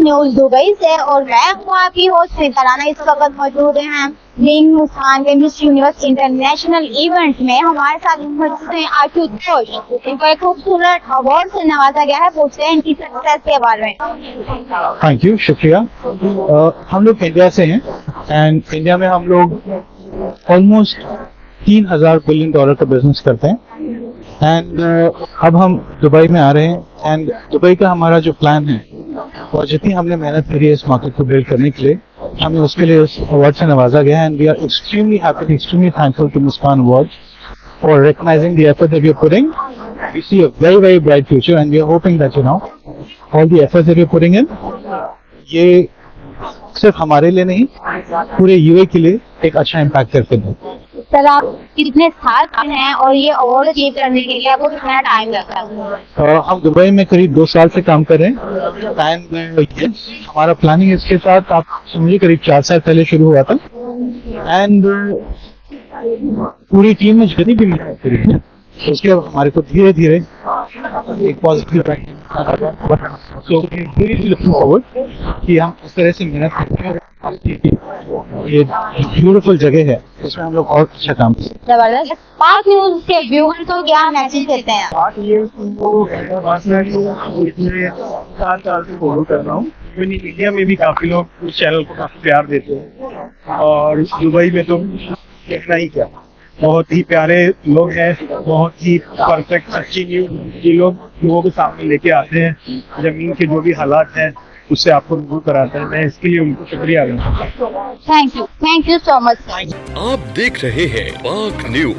News Dubai से और मैं हूँ आपकी होस्ट सिताराना। इस वक्त मौजूद हैं बीइंग मुस्कान के मिस यूनिवर्स इंटरनेशनल इवेंट में। हमारे साथ मौजूद हैं आशुतोष, इनको एक खूबसूरत अवार्ड से नवाजा गया है। पूछते हैं इनकी सक्सेस के बारे में। थैंक यू, शुक्रिया। हम लोग इंडिया से हैं एंड इंडिया में हम लोग ऑलमोस्ट $3000 बिलियन का बिजनेस करते हैं एंड अब हम दुबई में आ रहे हैं एंड दुबई का हमारा जो प्लान है और जितनी हमने मेहनत करी है इस मार्केट को बिल्ड करने के लिए, हमें उसके लिए उस अवार्ड से नवाजा गया है and we are extremely happy, extremely thankful to Muskaan award for recognising the effort that we are putting. We see a very, very bright future and we are hoping that, you know, all the efforts that we are putting in, ये सिर्फ हमारे लिए नहीं, पूरे UA के लिए एक अच्छा इम्पैक्ट करते हैं। सर, आप कितने साल हैं और ये अवार्ड अचीव करने के लिए आपको कितना टाइम लगता है? हम दुबई में करीब 2 साल से काम कर रहे हैं एंड हमारा प्लानिंग इसके साथ आप समझिए करीब 4 साल पहले शुरू हुआ था एंड पूरी टीम में जितनी भी मेहनत करी है उसके बाद हमारे को धीरे धीरे एक पॉजिटिव लुकिंग फॉरवर्ड कि हम इस तरह से मेहनत करते हैं। ये ब्यूटीफुल जगह है, इसमें हम लोग और अच्छा काम करते हैं। जबरदस्त। पाक न्यूज के व्यूअर्स को क्या मैसेज देते हैं? पाक न्यूज को पिछले 7 साल से फॉलो कर रहा हूँ। इंडिया में भी काफी लोग इस चैनल को काफी प्यार देते हैं और दुबई में तो देखना ही क्या, बहुत ही प्यारे लोग हैं, बहुत ही परफेक्ट सच्ची न्यूज ये लोगों के सामने लेके आते हैं। जमीन के जो भी हालात हैं उससे आपको रूबरू कराते हैं। मैं इसके लिए उनको शुक्रिया अदा करता हूं। Thank you so much. आप देख रहे हैं पाक न्यूज।